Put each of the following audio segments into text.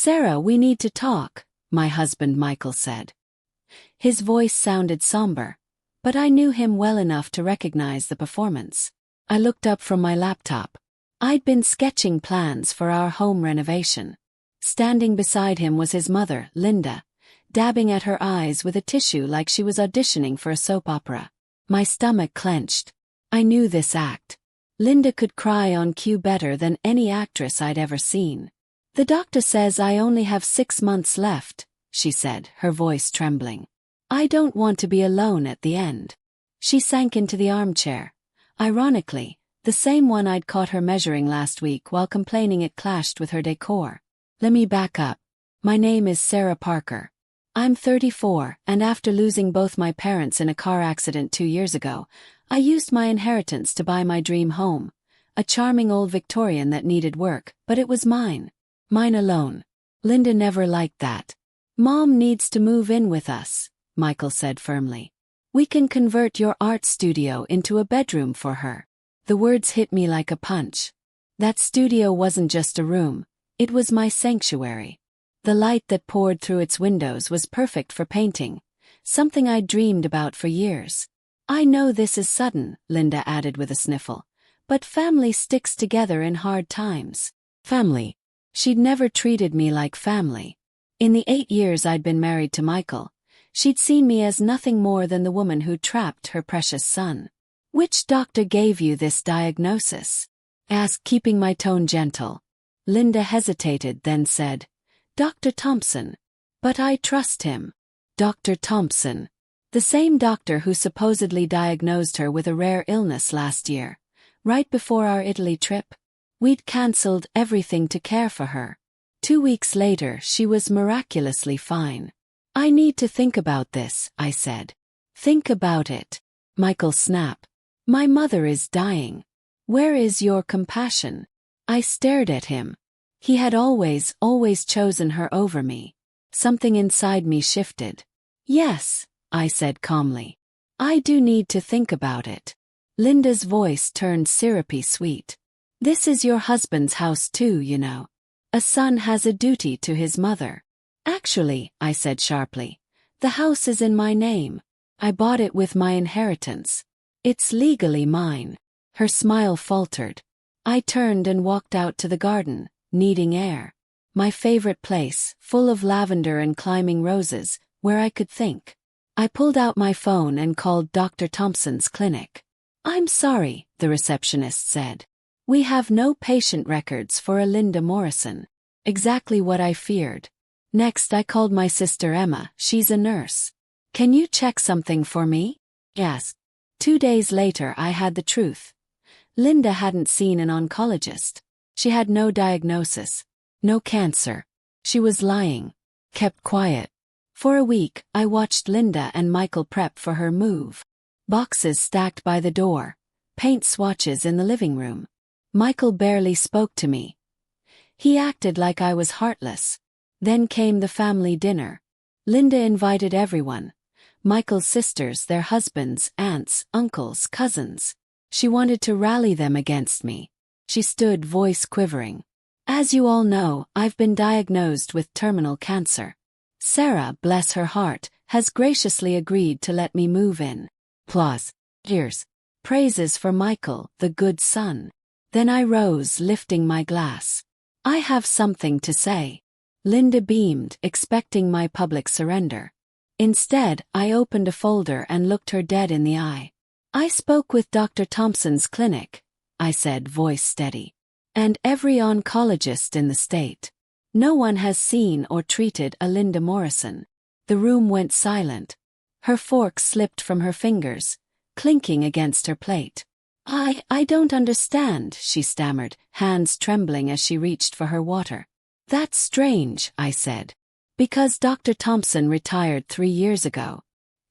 "Sarah, we need to talk," my husband Michael said. His voice sounded somber, but I knew him well enough to recognize the performance. I looked up from my laptop. I'd been sketching plans for our home renovation. Standing beside him was his mother, Linda, dabbing at her eyes with a tissue like she was auditioning for a soap opera. My stomach clenched. I knew this act. Linda could cry on cue better than any actress I'd ever seen. "The doctor says I only have 6 months left," she said, her voice trembling. "I don't want to be alone at the end." She sank into the armchair. Ironically, the same one I'd caught her measuring last week while complaining it clashed with her decor. Let me back up. My name is Sarah Parker. I'm 34, and after losing both my parents in a car accident 2 years ago, I used my inheritance to buy my dream home, a charming old Victorian that needed work, but it was mine. Mine alone. Linda never liked that. "Mom needs to move in with us," Michael said firmly. "We can convert your art studio into a bedroom for her." The words hit me like a punch. That studio wasn't just a room, it was my sanctuary. The light that poured through its windows was perfect for painting, something I'd dreamed about for years. "I know this is sudden," Linda added with a sniffle, "but family sticks together in hard times." Family. She'd never treated me like family. In the 8 years I'd been married to Michael, she'd seen me as nothing more than the woman who trapped her precious son. "Which doctor gave you this diagnosis?" asked, keeping my tone gentle. Linda hesitated, then said, "Dr. Thompson. But I trust him." Dr. Thompson. The same doctor who supposedly diagnosed her with a rare illness last year, right before our Italy trip. We'd cancelled everything to care for her. 2 weeks later, she was miraculously fine. "I need to think about this," I said. "Think about it." Michael snapped. "My mother is dying. Where is your compassion?" I stared at him. He had always chosen her over me. Something inside me shifted. "Yes," I said calmly. "I do need to think about it." Linda's voice turned syrupy sweet. "This is your husband's house too, you know. A son has a duty to his mother." "Actually," I said sharply, "the house is in my name. I bought it with my inheritance. It's legally mine." Her smile faltered. I turned and walked out to the garden, needing air. My favorite place, full of lavender and climbing roses, where I could think. I pulled out my phone and called Dr. Thompson's clinic. "I'm sorry," the receptionist said. "We have no patient records for a Linda Morrison." Exactly what I feared. Next I called my sister Emma, she's a nurse. "Can you check something for me?" Yes. 2 days later I had the truth. Linda hadn't seen an oncologist. She had no diagnosis. No cancer. She was lying. Kept quiet. For a week, I watched Linda and Michael prep for her move. Boxes stacked by the door. Paint swatches in the living room. Michael barely spoke to me. He acted like I was heartless. Then came the family dinner. Linda invited everyone. Michael's sisters, their husbands, aunts, uncles, cousins. She wanted to rally them against me. She stood, voice quivering. "As you all know, I've been diagnosed with terminal cancer. Sarah, bless her heart, has graciously agreed to let me move in." Applause. Cheers. Praises for Michael, the good son. Then I rose, lifting my glass. "I have something to say." Linda beamed, expecting my public surrender. Instead, I opened a folder and looked her dead in the eye. "I spoke with Dr. Thompson's clinic," I said, voice steady. "And every oncologist in the state. No one has seen or treated a Linda Morrison." The room went silent. Her fork slipped from her fingers, clinking against her plate. I don't understand," she stammered, hands trembling as she reached for her water. "That's strange," I said. "Because Dr. Thompson retired 3 years ago.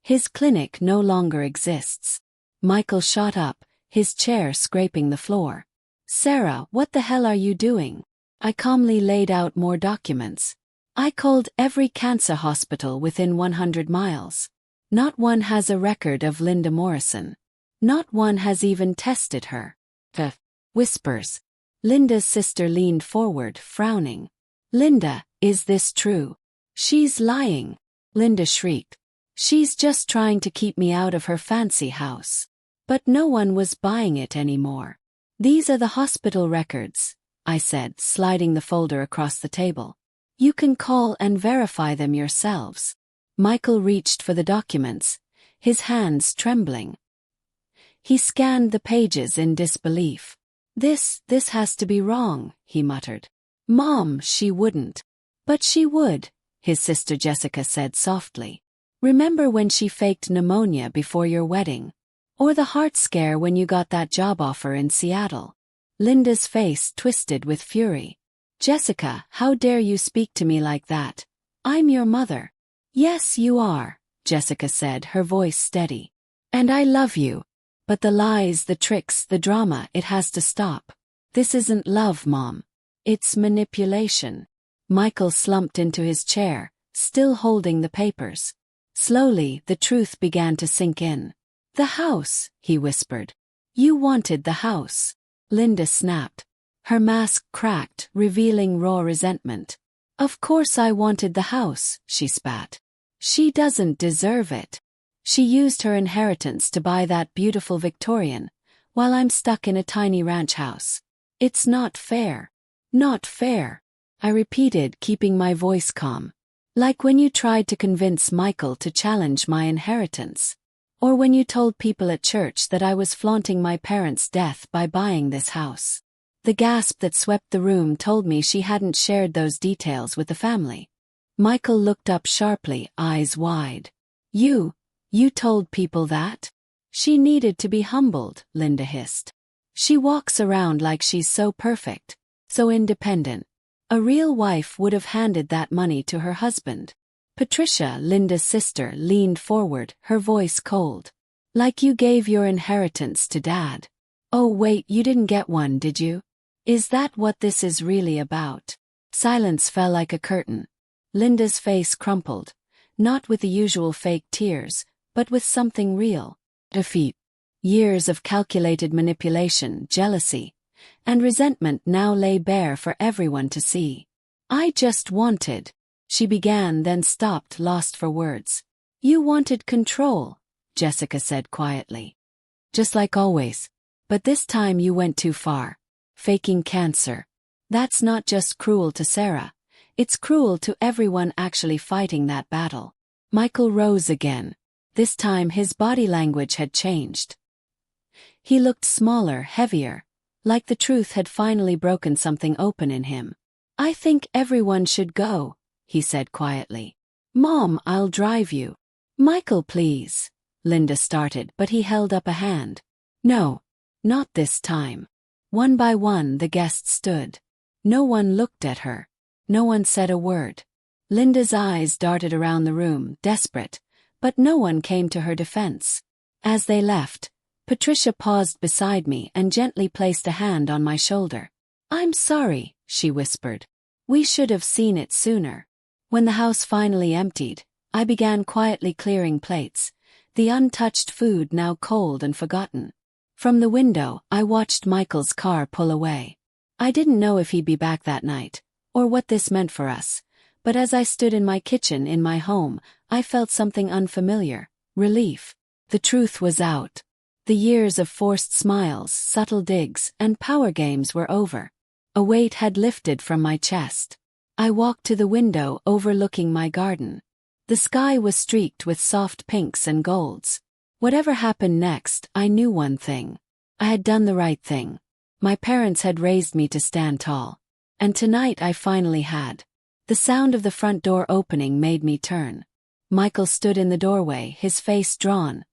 His clinic no longer exists." Michael shot up, his chair scraping the floor. "Sarah, what the hell are you doing?" I calmly laid out more documents. "I called every cancer hospital within 100 miles. Not one has a record of Linda Morrison. Not one has even tested her." Whispers. Linda's sister leaned forward, frowning. "Linda, Is this true? She's lying, Linda shrieked. She's just trying to keep me out of her fancy house. But no one was buying it anymore. These are the hospital records, I said, sliding the folder across the table. You can call and verify them yourselves. Michael reached for the documents, his hands trembling. He scanned the pages in disbelief. This has to be wrong, he muttered. Mom, she wouldn't. But she would, his sister Jessica said softly. Remember when she faked pneumonia before your wedding? Or the heart scare when you got that job offer in Seattle? Linda's face twisted with fury. Jessica, how dare you speak to me like that? I'm your mother. Yes, you are, Jessica said, her voice steady. And I love you. But the lies, the tricks, the drama, it has to stop. This isn't love, Mom. It's manipulation. Michael slumped into his chair, still holding the papers. Slowly, the truth began to sink in. The house, he whispered. You wanted the house. Linda snapped. Her mask cracked, revealing raw resentment. Of course I wanted the house, she spat. She doesn't deserve it. She used her inheritance to buy that beautiful Victorian, while I'm stuck in a tiny ranch house. It's not fair. Not fair, I repeated, keeping my voice calm. Like when you tried to convince Michael to challenge my inheritance. Or when you told people at church that I was flaunting my parents' death by buying this house. The gasp that swept the room told me she hadn't shared those details with the family. Michael looked up sharply, eyes wide. You told people that? She needed to be humbled, Linda hissed. She walks around like she's so perfect, so independent. A real wife would have handed that money to her husband. Patricia, Linda's sister, leaned forward, her voice cold. Like you gave your inheritance to Dad. Oh wait, you didn't get one, did you? Is that what this is really about? Silence fell like a curtain. Linda's face crumpled, not with the usual fake tears, but with something real. Defeat. Years of calculated manipulation, jealousy, and resentment now lay bare for everyone to see. I just wanted, she began, then stopped, lost for words. You wanted control, Jessica said quietly. Just like always. But this time you went too far. Faking cancer. That's not just cruel to Sarah. It's cruel to everyone actually fighting that battle. Michael rose again. This time his body language had changed. He looked smaller, heavier, like the truth had finally broken something open in him. I think everyone should go, he said quietly. Mom, I'll drive you. Michael, please. Linda started, but he held up a hand. No, not this time. One by one the guests stood. No one looked at her. No one said a word. Linda's eyes darted around the room, desperate, but no one came to her defense. As they left, Patricia paused beside me and gently placed a hand on my shoulder. I'm sorry, she whispered. We should have seen it sooner. When the house finally emptied, I began quietly clearing plates, the untouched food now cold and forgotten. From the window, I watched Michael's car pull away. I didn't know if he'd be back that night, or what this meant for us, but as I stood in my kitchen in my home, I felt something unfamiliar, relief. The truth was out. The years of forced smiles, subtle digs, and power games were over. A weight had lifted from my chest. I walked to the window overlooking my garden. The sky was streaked with soft pinks and golds. Whatever happened next, I knew one thing. I had done the right thing. My parents had raised me to stand tall. And tonight I finally had. The sound of the front door opening made me turn. Michael stood in the doorway, his face drawn.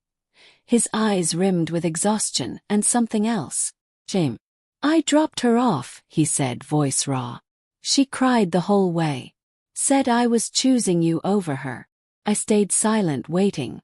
His eyes rimmed with exhaustion and something else. Shame. I dropped her off, he said, voice raw. She cried the whole way. Said I was choosing you over her. I stayed silent, waiting.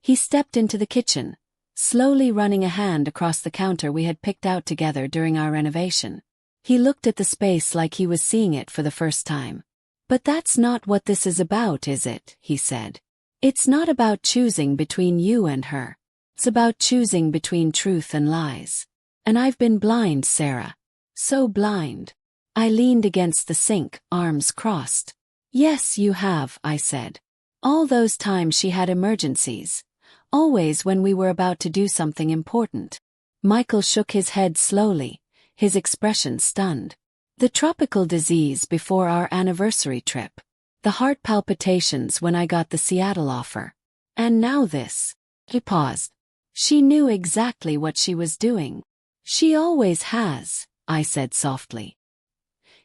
He stepped into the kitchen, slowly running a hand across the counter we had picked out together during our renovation. He looked at the space like he was seeing it for the first time. But that's not what this is about, is it? He said. It's not about choosing between you and her. It's about choosing between truth and lies. And I've been blind, Sarah. So blind. I leaned against the sink, arms crossed. Yes, you have, I said. All those times she had emergencies. Always when we were about to do something important. Michael shook his head slowly, his expression stunned. The tropical disease before our anniversary trip. The heart palpitations when I got the Seattle offer. And now this. He paused. She knew exactly what she was doing. She always has, I said softly.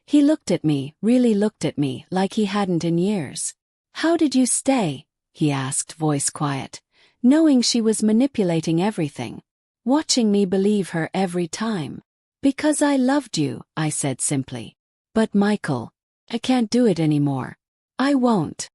He looked at me, really looked at me, like he hadn't in years. How did you stay? He asked, voice quiet, knowing she was manipulating everything. Watching me believe her every time. Because I loved you, I said simply. But Michael, I can't do it anymore. I won't.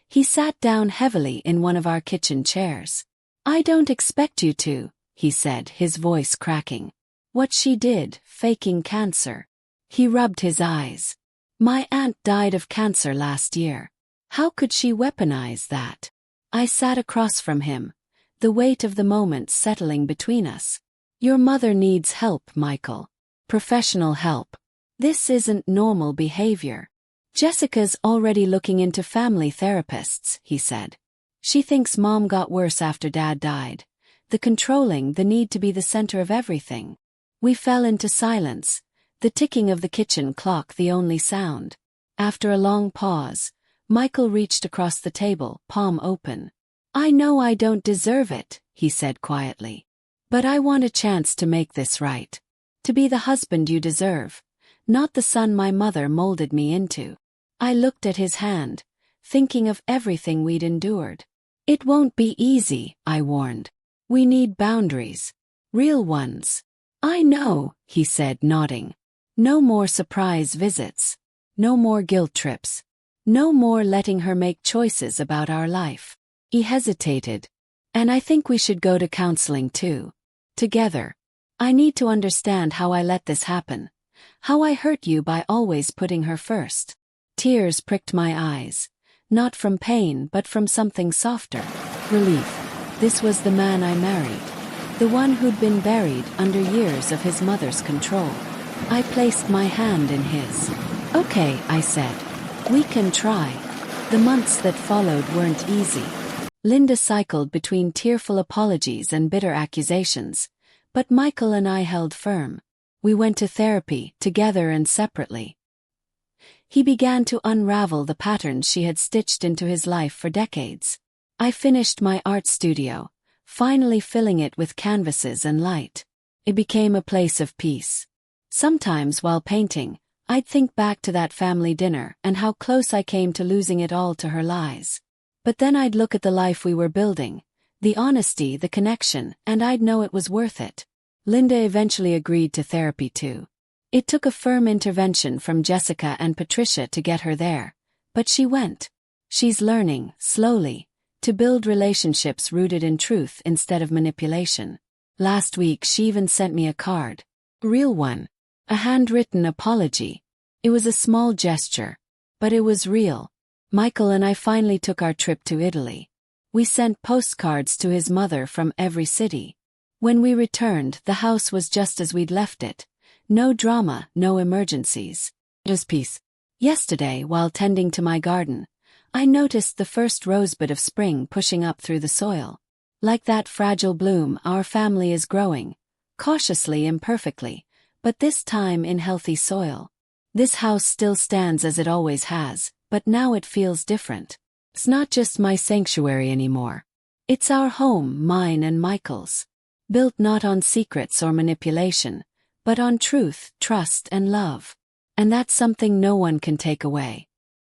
He sat down heavily in one of our kitchen chairs. I don't expect you to, he said, his voice cracking. What she did, faking cancer. He rubbed his eyes. My aunt died of cancer last year. How could she weaponize that? I sat across from him, the weight of the moment settling between us. Your mother needs help, Michael. Professional help. This isn't normal behavior. Jessica's already looking into family therapists, he said. She thinks Mom got worse after Dad died. The controlling, the need to be the center of everything. We fell into silence, the ticking of the kitchen clock the only sound. After a long pause, Michael reached across the table, palm open. I know I don't deserve it, he said quietly. But I want a chance to make this right. To be the husband you deserve, not the son my mother molded me into. I looked at his hand, thinking of everything we'd endured. It won't be easy, I warned. We need boundaries. Real ones. I know, he said, nodding. No more surprise visits. No more guilt trips. No more letting her make choices about our life. He hesitated. And I think we should go to counseling too. Together. I need to understand how I let this happen. How I hurt you by always putting her first. Tears pricked my eyes. Not from pain but from something softer. Relief. This was the man I married. The one who'd been buried under years of his mother's control. I placed my hand in his. Okay, I said. We can try. The months that followed weren't easy. Linda cycled between tearful apologies and bitter accusations, but Michael and I held firm. We went to therapy, together and separately. He began to unravel the patterns she had stitched into his life for decades. I finished my art studio, finally filling it with canvases and light. It became a place of peace. Sometimes while painting, I'd think back to that family dinner and how close I came to losing it all to her lies. But then I'd look at the life we were building, the honesty, the connection, and I'd know it was worth it. Linda eventually agreed to therapy too. It took a firm intervention from Jessica and Patricia to get her there, but she went. She's learning, slowly, to build relationships rooted in truth instead of manipulation. Last week she even sent me a card. A real one. A handwritten apology. It was a small gesture, but it was real. Michael and I finally took our trip to Italy. We sent postcards to his mother from every city. When we returned, the house was just as we'd left it. No drama, no emergencies. Just peace. Yesterday, while tending to my garden, I noticed the first rosebud of spring pushing up through the soil. Like that fragile bloom, our family is growing. Cautiously, imperfectly, but this time in healthy soil. This house still stands as it always has, but now it feels different. It's not just my sanctuary anymore. It's our home, mine and Michael's. Built not on secrets or manipulation, but on truth, trust and love. And that's something no one can take away.